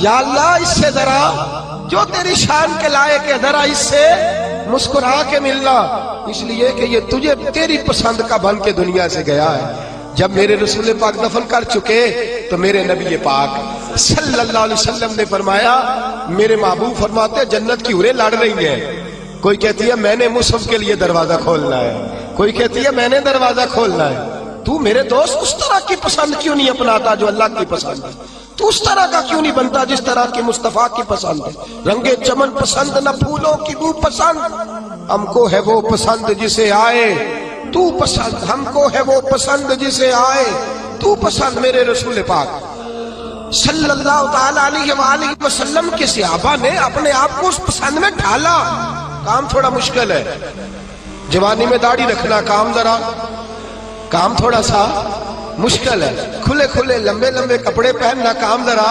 یا اللہ اس سے ذرا جو تیری شان کے لائق ہے ذرا اس سے مسکرا کے ملنا، اس لیے کہ یہ تجھے تیری پسند کا بن کے دنیا سے گیا ہے۔ جب میرے رسول پاک دفن کر چکے تو میرے نبی پاک صلی اللہ علیہ وسلم نے فرمایا، میرے محبوب فرماتے جنت کی حوریں لڑ رہی ہیں، کوئی کہتی ہے میں نے مصعب کے لیے دروازہ کھولنا ہے، کوئی کہتی ہے میں نے دروازہ کھولنا ہے۔ تو میرے دوست اس طرح کی پسند کیوں نہیں اپناتا جو اللہ کی پسند ہے؟ تو اس طرح کا کیوں نہیں بنتا جس طرح کی مصطفیٰ کی پسند ہے؟ رنگ چمن پسند نہ پھولوں کی بو پسند، ہم کو ہے وہ پسند جسے آئے تو پسند، ہم کو ہے وہ پسند جسے آئے تو پسند۔ میرے رسول پاک صلی اللہ تعالی علیہ وآلہ وسلم کے صحابہ نے اپنے آپ کو اس پسند میں ڈھالا۔ کام تھوڑا مشکل ہے، جوانی میں داڑھی رکھنا کام تھوڑا سا مشکل ہے، کھلے کھلے لمبے لمبے کپڑے پہننا کام ذرا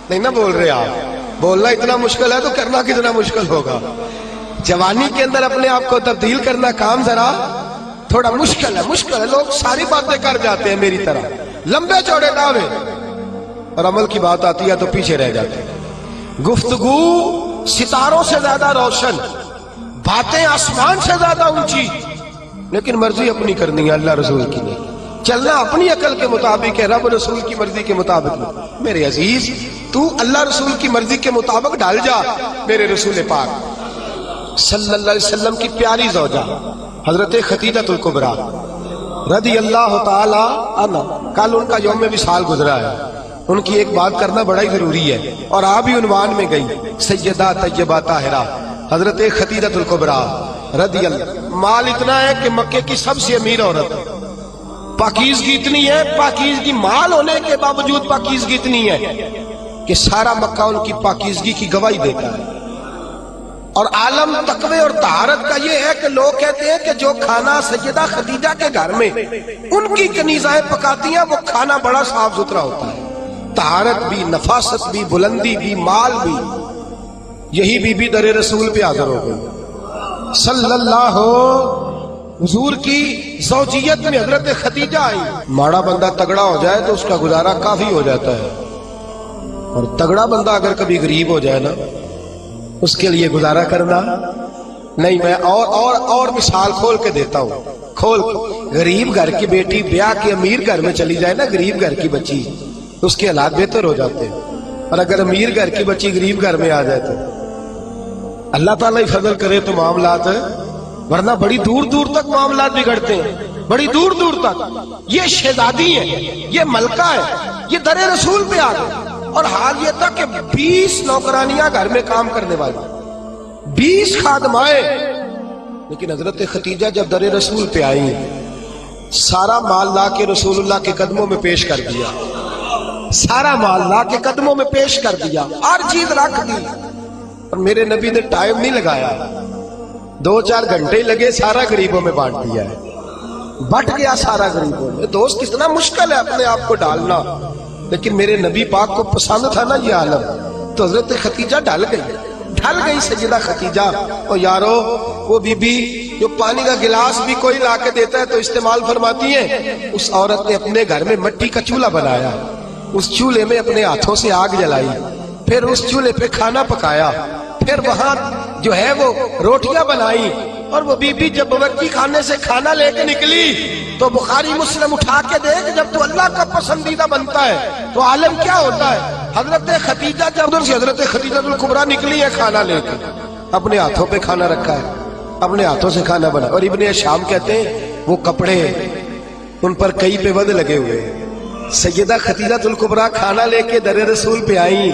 نہیں نہ بول رہے آپ، بولنا اتنا مشکل ہے تو کرنا کتنا مشکل ہوگا۔ جوانی کے اندر اپنے آپ کو تبدیل کرنا کام ذرا تھوڑا مشکل ہے، لوگ ساری باتیں کر جاتے ہیں میری طرح، لمبے چوڑے دعوے، اور عمل کی بات آتی ہے تو پیچھے رہ جاتے ہیں۔ گفتگو ستاروں سے زیادہ روشن، باتیں آسمان سے زیادہ اونچی، لیکن مرضی اپنی کرنی ہے، اللہ رسول کی نہیں، چلنا اپنی عقل کے مطابق ہے، رب رسول کی مرضی کے مطابق نہیں۔ میرے عزیز تو اللہ رسول کی مرضی کے مطابق ڈال جا۔ میرے رسول پاک صلی اللہ علیہ وسلم کی پیاری زوجہ حضرت خدیجہ الکبریٰ رضی اللہ تعالی عنہا، کل ان کا یوم وصال گزرا ہے، ان کی ایک بات کرنا بڑا ہی ضروری ہے، اور آپ بھی عنوان میں گئی، سیدہ طیبہ طاہرہ حضرت خدیجہ الکبریٰ رضی اللہ۔ مال اتنا ہے کہ مکے کی سب سے امیر عورت، پاکیزگی اتنی ہے، پاکیزگی مال ہونے کے باوجود پاکیزگی اتنی ہے کہ سارا مکہ ان کی پاکیزگی کی گواہی دیتا ہے۔ اور عالم تقوی اور طہارت کا یہ ہے کہ لوگ کہتے ہیں کہ جو کھانا سیدہ خدیجہ کے گھر میں ان کی کنیزائیں پکاتی ہیں وہ کھانا بڑا صاف ستھرا ہوتا ہے، طہارت بھی، نفاست بھی، بلندی بھی، مال بھی۔ یہی بی بی در رسول پہ حاضر ہو گئی صلی اللہ، حضور کی زوجیت میں حضرت خدیجہ آئی۔ ماڑا بندہ تگڑا ہو جائے تو اس کا گزارا کافی ہو جاتا ہے، اور تگڑا بندہ اگر کبھی غریب ہو جائے نا اس کے لیے گزارا کرنا نہیں۔ میں اور مثال کھول کے دیتا ہوں، غریب گھر کی بیٹی بیاہ کے امیر گھر میں چلی جائے نا، غریب گھر کی بچی، اس کے حالات بہتر ہو جاتے ہیں، اور اگر امیر گھر کی بچی غریب گھر میں آ جائے تو اللہ تعالیٰ ہی فضل کرے تو معاملات، ورنہ بڑی دور دور تک معاملات بگڑتے ہیں، بڑی دور دور تک۔ یہ شہزادی ہے، یہ ملکہ ہے، یہ در رسول پہ آ گئے، اور حال یہ تھا کہ 20 نوکرانیاں گھر میں کام کرنے والی، 20 خادمائیں، لیکن حضرت خدیجہ جب در رسول پہ آئی، سارا مال لا کے رسول اللہ کے قدموں میں پیش کر دیا، سارا مال لا کے قدموں میں پیش کر دیا، ہر چیز رکھ دی، اور میرے نبی نے ٹائم نہیں لگایا، 2-4 گھنٹے ہی لگے، سارا غریبوں میں بانٹ دیا ہے، بٹ گیا سارا غریبوں میں۔ دوست کتنا مشکل ہے اپنے آپ کو ڈالنا، لیکن میرے نبی پاک کو پسند تھا نا یہ عالم، تو حضرت خدیجہ ڈل گئی سیدہ خدیجہ۔ اور یارو وہ بی بی جو پانی کا گلاس بھی کوئی لا کے دیتا ہے تو استعمال فرماتی ہیں، اس عورت نے اپنے گھر میں مٹی کا چولہا بنایا، اس چولہے میں اپنے ہاتھوں سے آگ جلائی، پھر اس چولہے پہ کھانا پکایا، پھر وہاں جو ہے وہ روٹیاں بنائی، اور وہ بی بی جب باورچی خانے سے کھانا لے کے نکلی تو بخاری مسلم اٹھا کے دیکھ، جب تو اللہ کا پسندیدہ بنتا ہے تو عالم کیا ہوتا ہے۔ حضرت خدیجہ جب ادھر سے حضرت خدیجہ الکبریٰ نکلی ہے کھانا لے کے، اپنے ہاتھوں پہ کھانا رکھا ہے، اپنے ہاتھوں سے کھانا بنا، اور ابن شام کہتے ہیں وہ کپڑے ان پر کئی پہ ود لگے ہوئے۔ سیدہ خدیجہ الکبریٰ کھانا لے کے در رسول پہ آئیں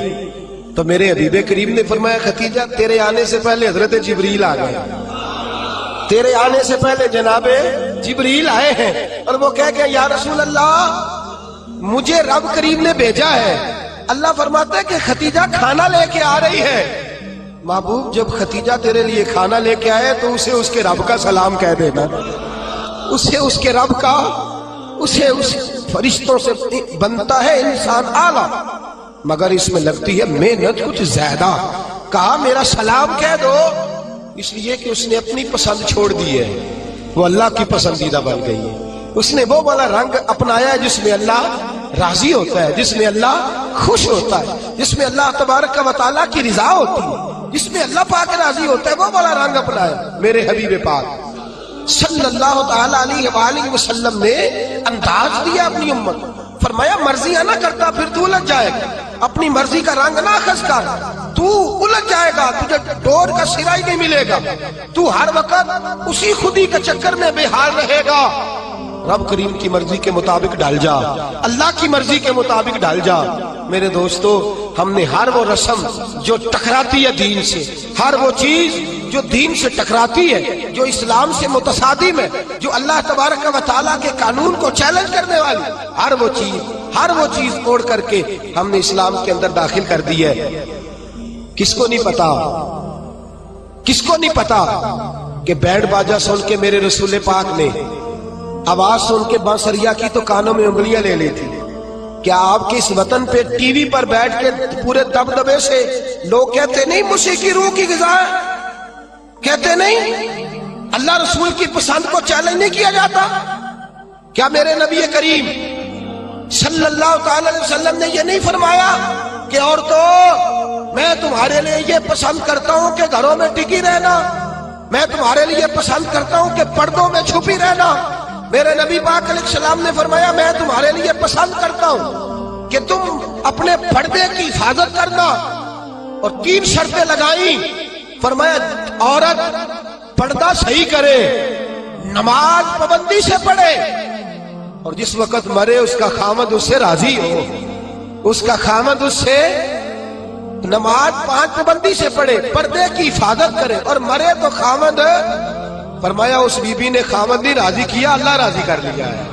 تو میرے حبیب کریم نے فرمایا خدیجہ تیرے آنے سے پہلے حضرت جبریل آ گئے، تیرے آنے سے پہلے جناب جبریل آئے ہیں، اور وہ کہہ گئے یا رسول اللہ مجھے رب کریم نے بھیجا ہے۔ اللہ فرماتا ہے کہ خدیجہ کھانا لے کے آ رہی ہے۔ محبوب جب خدیجہ تیرے لیے کھانا لے کے آئے تو اسے اس کے رب کا سلام کہہ دینا، اسے اس کے رب کا، اسے اس فرشتوں سے بنتا ہے انسان اعلیٰ، مگر اس میں لگتی ہے محنت کچھ زیادہ۔ کہا میرا سلام کہہ دو، اس لیے کہ اس نے اپنی پسند چھوڑ دی ہے، وہ اللہ کی پسندیدہ بن گئی ہے۔ اس نے وہ والا رنگ اپنایا ہے جس میں اللہ راضی ہوتا ہے، جس میں اللہ خوش ہوتا ہے، جس میں اللہ تبارک و تعالیٰ کی رضا ہوتی ہے، جس میں اللہ پاک راضی ہوتا ہے، وہ والا رنگ اپنایا میرے حبیب پاک صلی اللہ تعالیٰ علیہ وآلہ وسلم نے انداز دیا اپنی امت۔ فرمایا مرضیاں نہ کرتا پھر تو الجھ جائے گا، اپنی مرضی کا رنگ نہ خس کر، تو الجھ جائے گا، تجھے ڈور کا سرا ہی نہیں ملے گا، تو ہر وقت اسی خودی کے چکر میں بے حال رہے گا۔ رب کریم کی مرضی کے مطابق ڈال جا، اللہ کی مرضی کے مطابق ڈال جا۔ میرے دوستو ہم نے ہر وہ رسم جو ٹکراتی ہے دین سے، ہر وہ چیز جو دین سے ٹکراتی ہے، جو اسلام سے متصادم ہے، جو اللہ تبارک و تعالیٰ کے قانون کو چیلنج کرنے والی، ہر وہ چیز اوڑھ کر کے ہم نے اسلام کے اندر داخل کر دی ہے۔ کس کو نہیں پتا کہ بینڈ باجا سن کے میرے رسول پاک نے آواز سن کے بانسریا کی تو کانوں میں انگلیاں لے لی تھی۔ کیا آپ کے اس وطن پہ ٹی وی پر بیٹھ کے پورے دبدبے سے لوگ کہتے نہیں موسیقی روح کی غذا ہے؟ کہتے نہیں اللہ رسول کی پسند کو چیلنج نہیں کیا جاتا؟ کیا میرے نبی کریم صلی اللہ تعالی علیہ وسلم نے یہ نہیں فرمایا کہ عورتوں میں تمہارے لیے یہ پسند کرتا ہوں کہ گھروں میں ٹکی رہنا، میں تمہارے لیے پسند کرتا ہوں کہ پردوں میں چھپی رہنا؟ میرے نبی پاک علیہ السلام نے فرمایا میں تمہارے لیے پسند کرتا ہوں کہ تم اپنے پردے کی حفاظت کرنا، اور 3 شرطیں لگائیں۔ فرمایا عورت پردہ صحیح کرے، نماز پابندی سے پڑھے، اور جس وقت مرے اس کا خامد اس سے راضی ہو، اس کا خامد اس سے نماز 5 پابندی سے پڑھے، پردے کی حفاظت کرے، اور مرے تو خامد، فرمایا اس بی بی نے خامد نہیں راضی کیا، اللہ راضی کر لیا ہے۔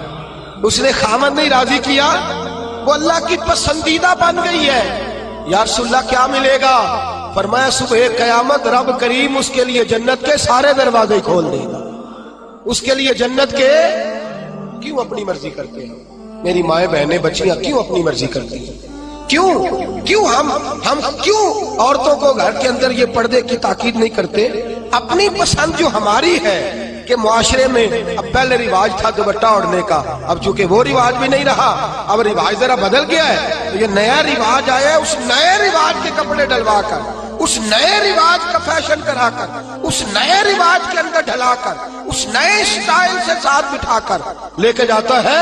اس نے خامد نہیں راضی کیا، وہ اللہ کی پسندیدہ بن گئی ہے۔ یا رسول اللہ کیا ملے گا؟ فرمایا صبح قیامت رب کریم اس کے لیے جنت کے سارے دروازے کھول دے گا۔ اس کے لیے جنت کے، کیوں اپنی مرضی کرتے ہیں میری مائیں بہنیں بچیاں، کیوں اپنی مرضی کرتی ہیں؟ کیوں ہم کیوں عورتوں کو گھر کے اندر یہ پردے کی تاکید نہیں کرتے؟ اپنی پسند جو ہماری ہے کہ معاشرے میں اب پہلے رواج تھا دوپٹہ اوڑھنے کا، اب چونکہ وہ رواج بھی نہیں رہا، اب رواج ذرا بدل گیا ہے، تو یہ نیا رواج آیا ہے، اس نئے رواج کے کپڑے ڈلوا کر، اس نئے رواج کا فیشن کرا کر، اس نئے رواج کے اندر ڈھلا کر، اس نئے سٹائل سے ساتھ بٹھا کر لے کے جاتا ہے،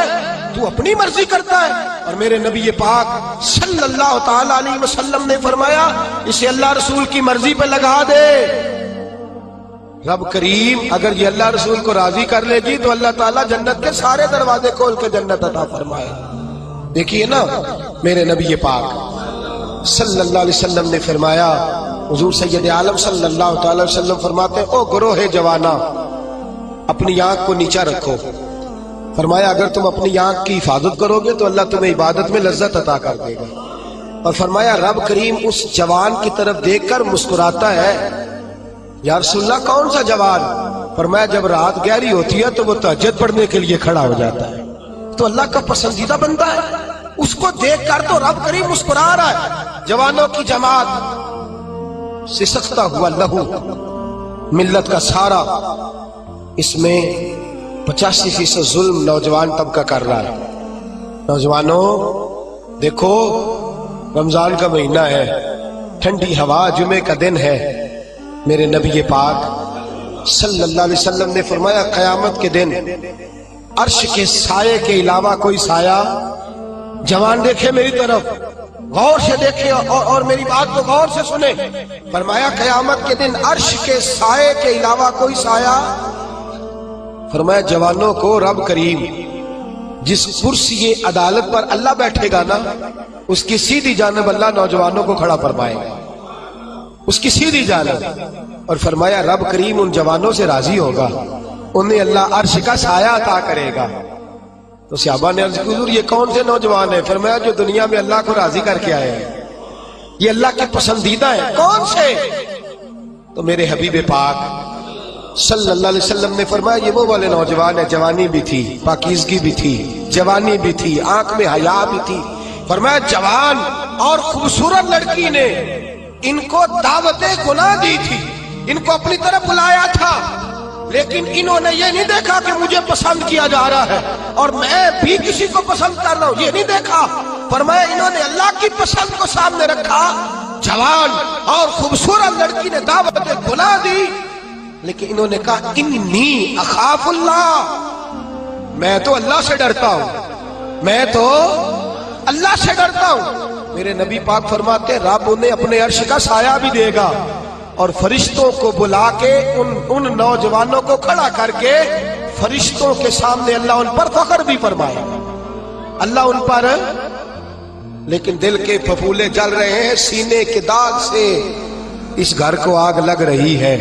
تو اپنی مرضی کرتا ہے۔ اور میرے نبی پاک صلی اللہ تعالی علیہ وسلم نے فرمایا اسے اللہ رسول کی مرضی پہ لگا دے، رب کریم اگر یہ اللہ رسول کو راضی کر لے گی تو اللہ تعالیٰ جنت کے سارے دروازے کھول کے جنت عطا فرمائے. دیکھیے نا میرے نبی پاک صلی اللہ علیہ وسلم نے فرمایا، حضور سید عالم صلی اللہ تعالی وسلم فرماتے ہیں، او گروہ جوانا اپنی آنکھ کو نیچا رکھو. فرمایا اگر تم اپنی آنکھ کی حفاظت کرو گے تو اللہ تمہیں عبادت میں لذت عطا کر دے گا. اور فرمایا رب کریم اس جوان کی طرف دیکھ کر مسکراتا ہے. یا رسول اللہ کون سا جوان؟ فرمایا جب رات گہری ہوتی ہے تو وہ تہجد پڑھنے کے لیے کھڑا ہو جاتا ہے. تو اللہ کا پسندیدہ بندہ ہے، اس کو دیکھ کر تو رب کریم مسکرا رہا ہے. جوانوں کی جماعت سسکتا ہوا لہو ملت کا سارا، اس میں 85% ظلم نوجوان طبقہ کر رہا ہے. نوجوانوں دیکھو رمضان کا مہینہ ہے، ٹھنڈی ہوا، جمعے کا دن ہے. میرے نبی پاک صلی اللہ علیہ وسلم نے فرمایا قیامت کے دن عرش کے سائے کے علاوہ کوئی سایہ، جوان دیکھے میری طرف غور سے دیکھے اور میری بات کو غور سے سنے. فرمایا قیامت کے دن عرش کے سائے کے علاوہ کوئی سایہ. فرمایا جوانوں کو رب کریم جس کرسی عدالت پر اللہ بیٹھے گا نا، اس کی سیدھی جانب اللہ نوجوانوں کو کھڑا فرمائے گا، اس کی سیدھی جانب. اور فرمایا رب کریم ان جوانوں سے راضی ہوگا، انہیں اللہ عرش کا سایہ عطا کرے گا. تو صحابہ نے عرض کی حضور یہ کون سے نوجوان ہیں؟ فرمایا جو دنیا میں اللہ کو راضی کر کے آئے ہیں، یہ اللہ کے پسندیدہ ہیں. کون سے؟ تو میرے حبیب پاک صلی اللہ علیہ وسلم نے فرمایا یہ وہ والے نوجوان ہیں، جوانی بھی تھی، پاکیزگی بھی تھی، جوانی بھی تھی، آنکھ میں حیا بھی تھی. فرمایا جوان اور خوبصورت لڑکی نے ان کو دعوت گناہ دی تھی، ان کو اپنی طرف بلایا تھا، لیکن انہوں نے یہ نہیں دیکھا کہ مجھے پسند کیا جا رہا ہے اور میں بھی کسی کو پسند کر رہا ہوں، یہ نہیں دیکھا. فرمایا انہوں نے اللہ کی پسند کو سامنے رکھا. جوان اور خوبصورت لڑکی نے دعوت گناہ دی، لیکن انہوں نے کہا انی اخاف اللہ، میں تو اللہ سے ڈرتا ہوں، میں تو اللہ سے ڈرتا ہوں. میرے نبی پاک فرماتے رب انہیں اپنے عرش کا سایہ بھی دے گا اور فرشتوں کو بلا کے ان نوجوانوں کو کھڑا کر کے فرشتوں کے سامنے اللہ ان پر فخر بھی فرمائے گا. اللہ ان پر، لیکن دل کے پھپھولے جل رہے ہیں سینے کے داغ سے. اس گھر کو آگ لگ رہی ہے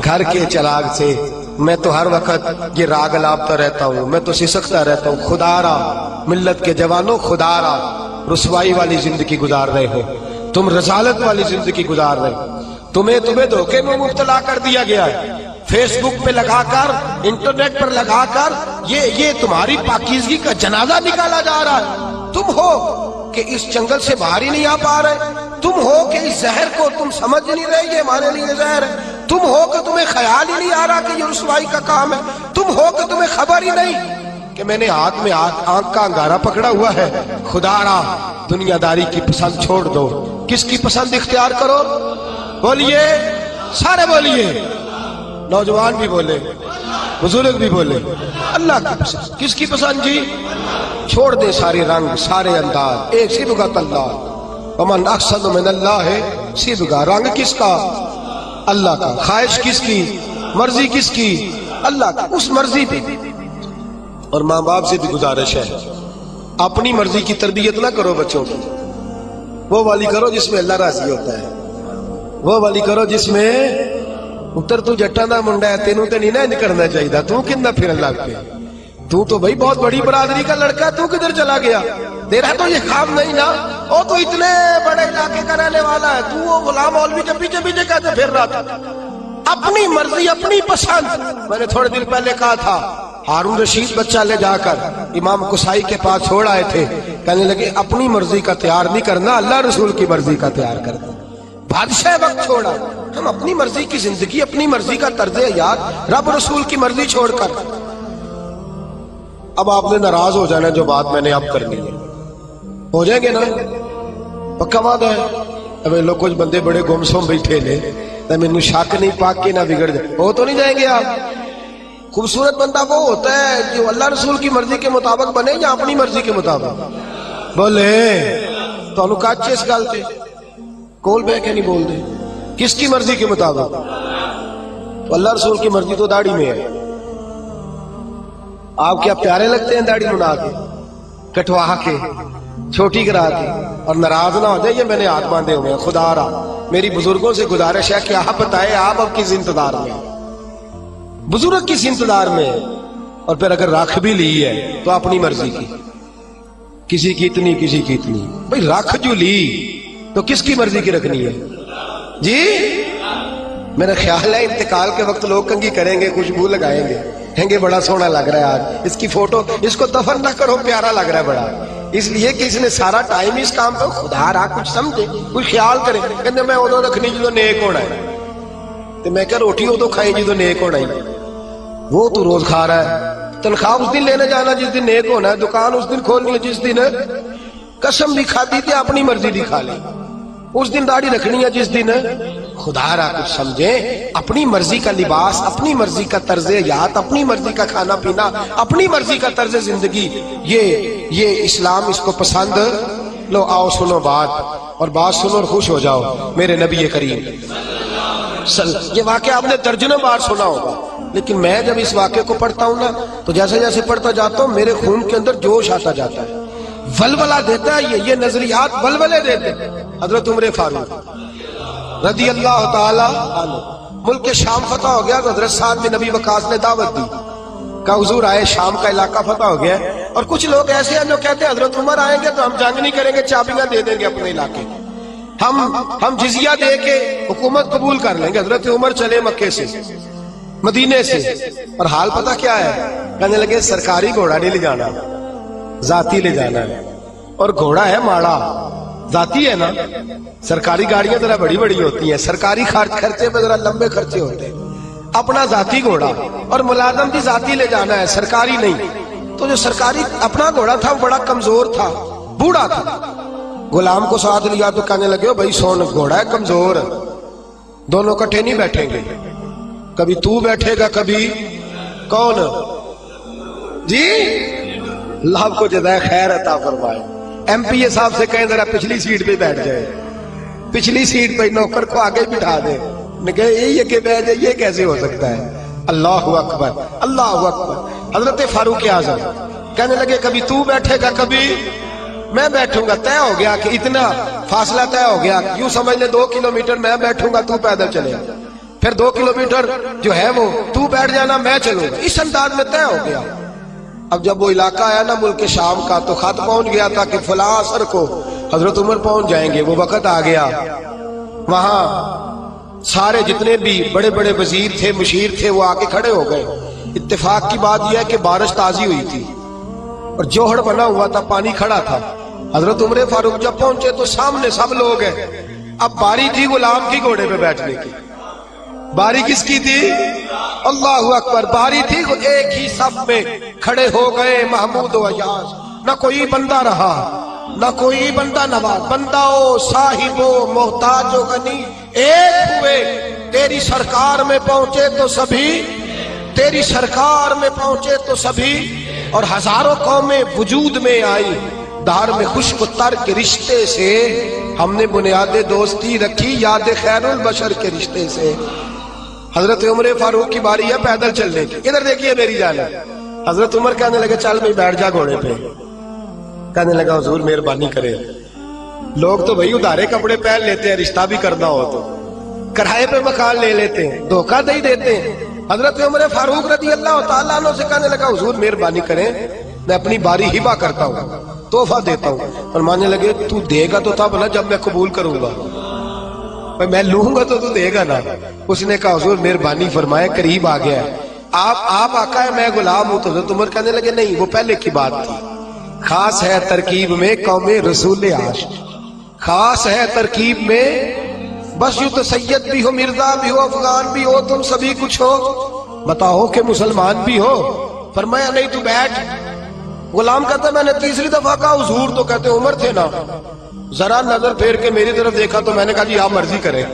گھر کے چراغ سے. میں تو ہر وقت یہ راگ لاپتا رہتا ہوں، میں تو سسکتا رہتا ہوں. خدا را ملت کے جوانوں، خدا را رسوائی والی زندگی گزار رہے ہو تم، رسالت والی زندگی گزار رہے ہو. تمہیں دھوکے میں مبتلا کر دیا گیا ہے، فیس بک پہ لگا کر، انٹرنیٹ پر لگا کر یہ تمہاری پاکیزگی کا جنازہ نکالا جا رہا ہے. تم ہو کہ اس جنگل سے باہر ہی نہیں آ پا رہے، تم ہو کہ اس زہر کو تم سمجھ نہیں رہے یہ ہمارے لیے زہر ہے، تم ہو کہ تمہیں خیال ہی نہیں آ رہا کہ یہ رسوائی کا کام ہے، تم ہو کہ تمہیں خبر ہی نہیں کہ میں نے ہاتھ میں آنکھ کا انگارہ پکڑا ہوا ہے. خدا را دنیا داری کی پسند چھوڑ دو، کس کی پسند اختیار کرو؟ بولیے، سارے بولیے، نوجوان بھی بولے، بزرگ بھی بولے. اللہ کی پسند. کس کی پسند جی؟ چھوڑ دے سارے رنگ سارے انداز، ایک صبغۃ اللہ، ومن احسن من اللہ صبغہ. رنگ کس کا؟ اللہ کا. خواہش کس کی؟ مرضی کس کی؟ اللہ کی. اس مرضی پہ. اور ماں باپ سے بھی گزارش ہے اپنی مرضی کی تربیت نہ کرو بچوں کی، وہ والی کرو جس میں اللہ راضی ہوتا ہے، وہ والی کرو جس میں اتر تو جٹا دا منڈا ہے، تینوں تے نہیں نہ کرنا چاہیے، تو کتنا پھر اللہ پہ، تو بھائی بہت بڑی برادری کا لڑکا ہے، تو کدھر چلا گیا؟ تیرا تو یہ کام نہیں نا، وہ تو اتنے بڑے علاقے کا رہنے والا ہے، تو وہ غلام مولوی کے پیچھے پیچھے کہتے پھر رہا تھا. اپنی مرضی اپنی پسند. میں نے تھوڑے دن پہلے کہا تھا ہارون رشید بچہ لے جا کر امام قصائی کے پاس چھوڑ آئے تھے، کہنے لگے اپنی مرضی کا تیار نہیں کرنا، اللہ رسول کی مرضی کا تیار کرنا. بادشاہ وقت چھوڑا، ہم اپنی مرضی کی زندگی، اپنی مرضی کا طرز حیات، رب رسول کی مرضی چھوڑ کر. اب آپ نے ناراض ہو جانا جو بات میں نے اب کرنی ہے، ہو جائیں گے نا؟ پکا وعدہ ہے. اب لوگ کچھ بندے بڑے گمسم بیٹھے نے، مینوں شک نہیں پاک کے نہ بگڑ جائے، ہو تو نہیں جائیں گے آپ؟ خوبصورت بندہ وہ ہوتا ہے جو اللہ رسول کی مرضی کے مطابق بنے یا اپنی مرضی کے مطابق؟ بولے تو انو کاچے اس گل تے کول بہ کے نہیں بول دے. کس کی مرضی کے مطابق؟ اللہ رسول کی مرضی تو داڑھی میں ہے. آپ کیا پیارے لگتے ہیں داڑھی بنا کے, کٹوا کے, چھوٹی کرا کے, اور ناراض نہ ہو جائے یہ میں نے ہاتھ باندھے ہوئے ہیں. خدا را میری بزرگوں سے گزارش ہے کہ آپ بتائیں آپ اب کس انتظار میں, بزرگ کس انتظار میں. اور پھر اگر رکھ بھی لی ہے تو اپنی مرضی کی, کسی کی اتنی کسی کی اتنی. بھئی رکھ جو لی تو کس کی مرضی کی رکھنی ہے جی. میرا خیال ہے انتقال کے وقت لوگ کنگھی کریں گے, خوشبو لگائیں گے, کہیں گے بڑا سونا لگ رہا ہے آج, اس کی فوٹو, اس کو دفن نہ کرو, پیارا لگ رہا ہے بڑا. اس لیے کہ اس نے سارا ٹائم اس کام پہ, خدا را کچھ سمجھے, کچھ خیال کرے. کہتے میں ادو رکھنی جدو نیک ہونا ہے. تو میں کہ روٹی ادو کھائی جدو نیک ہونا ہے. وہ تو روز کھا رہا ہے. تنخواہ اس دن لینے جانا جس دن نیک ہونا ہے. دکان اس دن کھولنی ہے جس دن قسم بھی کھاتی تھی, اپنی مرضی بھی کھا لی. اس دن داڑھی رکھنی ہے جس دن, خدا را کچھ سمجھیں. اپنی مرضی کا لباس, اپنی مرضی کا طرز حیات, اپنی مرضی کا کھانا پینا, اپنی مرضی کا طرز زندگی, یہ اسلام اس کو پسند. لو آؤ سنو بات, اور بات سنو اور خوش ہو جاؤ. میرے نبی کریم یہ واقعہ آپ نے درجنوں بار سنا ہوگا, لیکن میں جب اس واقعے کو پڑھتا ہوں نا تو جیسے جیسے پڑھتا جاتا ہوں میرے خون کے اندر جوش آتا جاتا ہے, ولولہ دیتا ہے. یہ نظریات ولولے دیتے ہیں. حضرت عمر فاروق رضی اللہ تعالی عنہ, ملک شام فتح ہو گیا تو حضرت سعد بن نبی وقاص نے دعوت دی کہ حضور آئے, شام کا علاقہ فتح ہو گیا. اور کچھ لوگ ایسے ہیں جو کہتے ہیں حضرت عمر آئیں گے تو ہم جنگ نہیں کریں گے, چابیاں دے دیں گے اپنے علاقے, ہم جزیہ دے کے حکومت قبول کر لیں گے. حضرت عمر چلے مکے سے, مدینے سے, اور حال پتہ کیا ہے, کہنے لگے سرکاری گھوڑا نہیں لے جانا, ذاتی لے جانا ہے. اور گھوڑا ہے ماڑا, ذاتی ہے نا. سرکاری گاڑیاں ذرا بڑی بڑی ہوتی ہیں, سرکاری خرچے پہ ذرا لمبے خرچے ہوتے ہیں. اپنا ذاتی گھوڑا, اور ملازم بھی ذاتی لے جانا ہے, سرکاری نہیں. تو جو سرکاری اپنا گھوڑا تھا وہ بڑا کمزور تھا, بوڑھا تھا. غلام کو ساتھ لیا تو کہنے لگے بھائی سون, گھوڑا ہے کمزور, دونوں کٹھے نہیں بیٹھیں گے, کبھی تو بیٹھے گا کبھی کون جی. اللہ کو جزائے خیر عطا فرمائے. ایم پی اے صاحب سے کہیں ذرا پچھلی سیٹ پہ بیٹھ جائے, پچھلی سیٹ پہ نوکر کو آگے بٹھا دے. میں کہے یہ کہ بیٹھ جائے, یہ کیسے ہو سکتا ہے. اللہ اکبر, اللہ اکبر. حضرت فاروق اعظم کہنے لگے کبھی تو بیٹھے گا کبھی میں بیٹھوں گا. طے ہو گیا کہ اتنا فاصلہ طے ہو گیا, یوں سمجھ لے 2 کلومیٹر میں بیٹھوں گا, تو پیدل چلے, پھر 2 کلومیٹر جو ہے وہ تو بیٹھ جانا, میں چلوں گا. اس انداز میں طے ہو گیا. اب جب وہ علاقہ آیا نا ملک شام کا, تو خط پہنچ گیا تھا کہ فلاں عصر کو حضرت عمر پہنچ جائیں گے. وہ وقت آ گیا. وہاں سارے جتنے بھی بڑے بڑے وزیر تھے, مشیر تھے, وہ آ کے کھڑے ہو گئے. اتفاق کی بات یہ ہے کہ بارش تازی ہوئی تھی اور جوہر بنا ہوا تھا, پانی کھڑا تھا. حضرت عمر فاروق جب پہنچے تو سامنے سب لوگ ہیں. اب باری تھی غلام کی گھوڑے پہ بیٹھنے کی. باری کس کی تھی؟ اللہ اکبر. باری تھی, ایک ہی صف میں کھڑے ہو گئے محمود و ایاز. نہ کوئی بندہ رہا, نہ کوئی بندہ نواز. بندہ او صاحب و محتاج و غنی ایک ہوئے. تیری سرکار میں پہنچے تو سبھی, تیری سرکار میں پہنچے تو سبھی. اور ہزاروں قومیں وجود میں آئی, دھار میں خشک و تر کے رشتے سے ہم نے بنیاد دوستی رکھی, یاد خیر البشر کے رشتے سے. حضرت عمر فاروق کی باری ہے پیدل چلنے کی. ادھر دیکھیے میری جانب. حضرت عمر کہنے لگے چل بھائی بیٹھ جا گھوڑے پہ. کہنے لگا حضور مہربانی کرے. لوگ تو بھائی ادھارے کپڑے پہن لیتے ہیں, رشتہ بھی کرنا ہو تو کرائے پہ مکان لے لیتے ہیں, دھوکہ دے دیتے ہیں. حضرت عمر فاروق رضی اللہ تعالیٰ عنہ سے کہنے لگا حضور مہربانی کریں, میں اپنی باری ہبہ کرتا ہوں, تحفہ دیتا ہوں. اور ماننے لگے تو دے گا تو تب نا جب میں قبول کروں گا, میں لوں گا تو دے گا نا. اس نے کہا حضور مہربانی فرمائے, قریب آ گیا ہے, آپ آقا ہے میں غلام ہوں. تو حضرت عمر کہنے لگے نہیں, وہ پہلے کی بات تھی. خاص ہے ترکیب میں قوم رسول عاشق, خاص ہے ترکیب میں. بس یوں تو سید بھی ہو, مرزا بھی ہو, افغان بھی ہو, تم سبھی کچھ ہو, بتاؤ کہ مسلمان بھی ہو. فرمایا نہیں تو بیٹھ. غلام کہتا میں نے تیسری دفعہ کہا حضور, تو کہتے عمر تھے نا, ذرا نظر پھیر کے میری طرف دیکھا تو میں نے کہا جی آپ مرضی کریں,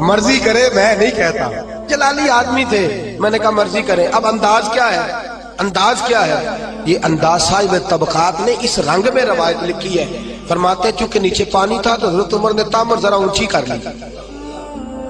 مرضی کرے, میں نہیں کہتا. جلالی آدمی تھے, میں نے کہا مرضی کریں. اب انداز کیا ہے, انداز کیا ہے؟ یہ انداز صاحب طبقات نے اس رنگ میں روایت لکھی ہے. فرماتے چونکہ نیچے پانی تھا تو حضرت عمر نے تامر ذرا اونچی کر لی,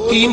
3,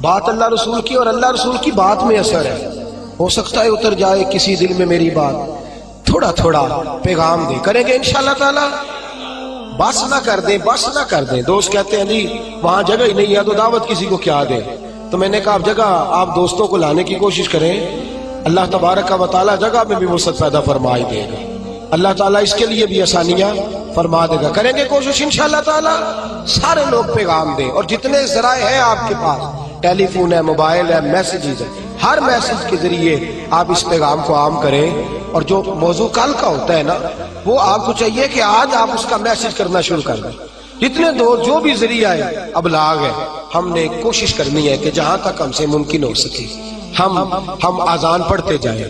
بات اللہ رسول کی اور اللہ رسول کی بات میں اثر ہے. ہو سکتا ہے اتر جائے کسی دل میں میری بات، تھوڑا تھوڑا پیغام دے. کریں گے انشاءاللہ تعالی. بس نہ کر دیں، بس نہ کر دیں. دوست کہتے ہیں جی وہاں جگہ ہی نہیں ہے تو دعوت کسی کو کیا دیں. تو میں نے کہا اب جگہ آپ دوستوں کو لانے کی کوشش کریں، اللہ تبارک و تعالی جگہ میں بھی وسعت پیدا فرما ہی دے گا. اللہ تعالیٰ اس کے لیے بھی آسانیاں فرما دے گا. کریں گے کوشش انشاءاللہ تعالیٰ. سارے لوگ پیغام دیں، اور جتنے ذرائع ہیں آپ کے پاس، ٹیلی فون ہے، موبائل ہے، میسیجز ہے، ہر میسیج کے ذریعے آپ اس پیغام کو عام کریں. اور جو موضوع کل کا ہوتا ہے نا، وہ آپ کو چاہیے کہ آج آپ اس کا میسیج کرنا شروع کر دیں. جتنے جو بھی ذریعہ ہے ابلاغ ہے، ہم نے کوشش کرنی ہے کہ جہاں تک ہم سے ممکن ہو سکے ہم آذان پڑھتے جائیں.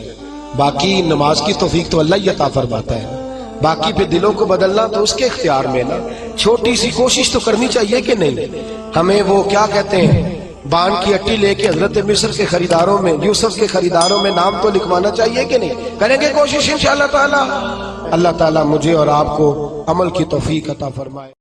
باقی نماز کی توفیق تو اللہ ہی عطا فرماتا ہے. باقی پہ دلوں کو بدلنا تو اس کے اختیار میں نا. چھوٹی سی کوشش تو کرنی چاہیے کہ نہیں. ہمیں وہ کیا کہتے ہیں، بان کی اٹی لے کے حضرت مصر کے خریداروں میں، یوسف کے خریداروں میں نام تو لکھوانا چاہیے کہ نہیں. کریں گے کوشش انشاءاللہ تعالی. اللہ تعالیٰ مجھے اور آپ کو عمل کی توفیق عطا فرمائے.